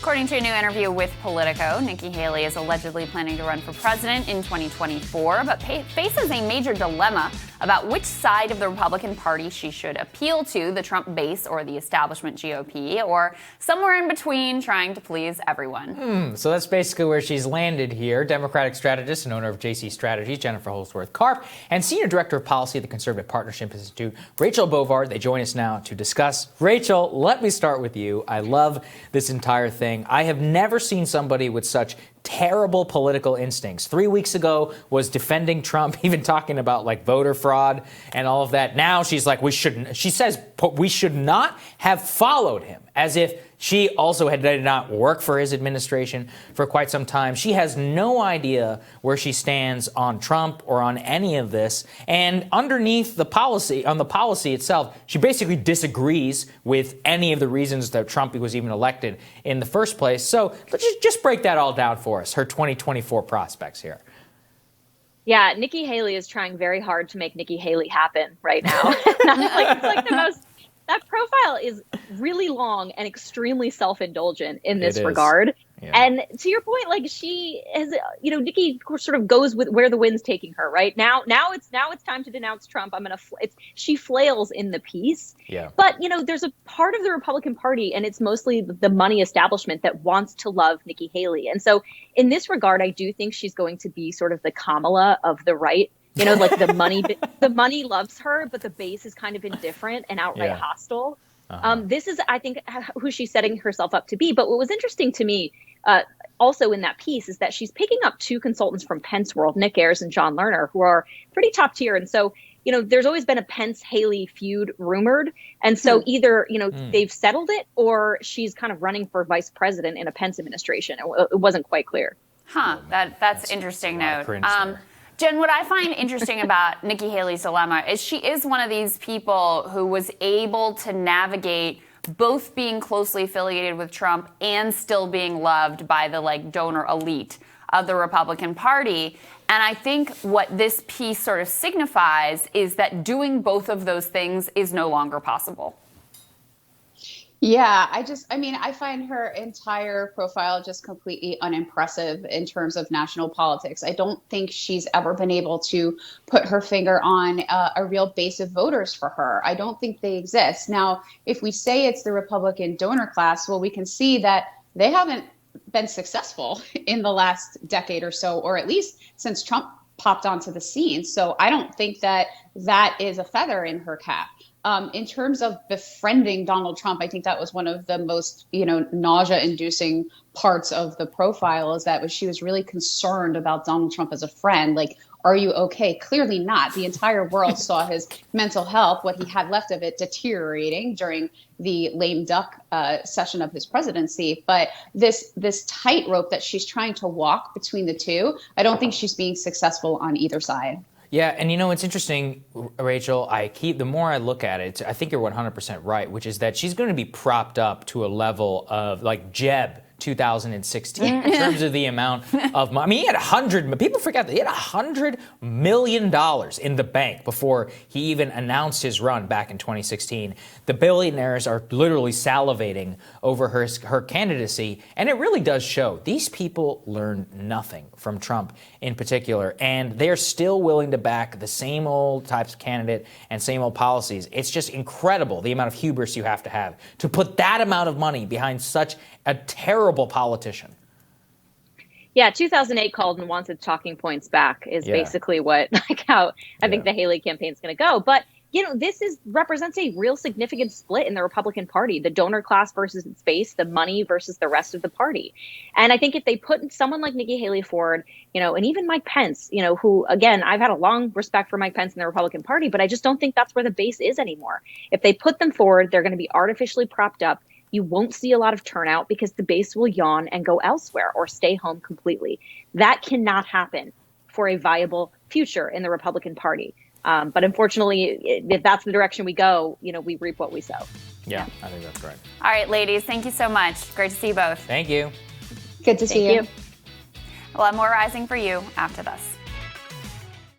According to a new interview with Politico, Nikki Haley is allegedly planning to run for president in 2024, but faces a major dilemma about which side of the Republican Party she should appeal to, the Trump base or the establishment GOP, or somewhere in between, trying to please everyone. So that's basically where she's landed here. Democratic strategist and owner of JC Strategies, Jennifer Holsworth-Karp, and Senior Director of Policy at the Conservative Partnership Institute, Rachel Bovard. They join us now to discuss. Rachel, let me start with you. I love this entire thing. I have never seen somebody with such terrible political instincts. 3 weeks ago was defending Trump, even talking about like voter fraud and all of that. Now she's like, she says we should not have followed him, as if she also did not work for his administration for quite some time. She has no idea where she stands on Trump or on any of this. And underneath the policy, on the policy itself, she basically disagrees with any of the reasons that Trump was even elected in the first place. So let's just break that all down for us, her 2024 prospects here. Yeah, Nikki Haley is trying very hard to make Nikki Haley happen right now. It's like the most. That profile is really long and extremely self-indulgent in this regard. Yeah. And to your point, like she has, Nikki sort of goes with where the wind's taking her right now. Now it's time to denounce Trump. She flails in the piece. Yeah. But, there's a part of the Republican Party, and it's mostly the money establishment, that wants to love Nikki Haley. And so in this regard, I do think she's going to be sort of the Kamala of the right. Like the money loves her, but the base is kind of indifferent and outright hostile. This is, I think, who she's setting herself up to be. But what was interesting to me also in that piece is that she's picking up two consultants from Pence World, Nick Ayers and John Lerner, who are pretty top tier. And so, there's always been a Pence-Haley feud rumored. And so either, they've settled it, or she's kind of running for vice president in a Pence administration. It wasn't quite clear. That's interesting note. Jen, what I find interesting about Nikki Haley's dilemma is she is one of these people who was able to navigate both being closely affiliated with Trump and still being loved by the donor elite of the Republican Party. And I think what this piece sort of signifies is that doing both of those things is no longer possible. Yeah, I find her entire profile just completely unimpressive in terms of national politics. I don't think she's ever been able to put her finger on a real base of voters for her. I don't think they exist. Now, if we say it's the Republican donor class, well, we can see that they haven't been successful in the last decade or so, or at least since Trump popped onto the scene. So I don't think that is a feather in her cap. In terms of befriending Donald Trump, I think that was one of the most, nausea-inducing parts of the profile, is that she was really concerned about Donald Trump as a friend. Like, are you okay? Clearly not. The entire world saw his mental health, what he had left of it, deteriorating during the lame duck session of his presidency. But this tightrope that she's trying to walk between the two, I don't think she's being successful on either side. Yeah, and it's interesting, Rachel, the more I look at it, I think you're 100% right, which is that she's going to be propped up to a level of like Jeb 2016 in terms of the amount of money. I mean, he had people forget that he had $100 million in the bank before he even announced his run back in 2016. The billionaires are literally salivating over her candidacy, and it really does show. These people learned nothing from Trump in particular, and they're still willing to back the same old types of candidate and same old policies. It's just incredible the amount of hubris you have to put that amount of money behind such a terrible politician. Yeah, 2008 called and wanted talking points back is basically how I think the Haley campaign is going to go. But, this represents a real significant split in the Republican Party, the donor class versus its base, the money versus the rest of the party. And I think if they put someone like Nikki Haley forward, and even Mike Pence, who, again, I've had a long respect for Mike Pence in the Republican Party, but I just don't think that's where the base is anymore. If they put them forward, they're going to be artificially propped up. You won't see a lot of turnout because the base will yawn and go elsewhere or stay home completely. That cannot happen for a viable future in the Republican Party. But unfortunately, if that's the direction we go, we reap what we sow. Yeah, I think that's right. All right, ladies, thank you so much. Great to see you both. Thank you. Good to see you. We'll have more Rising for you after this.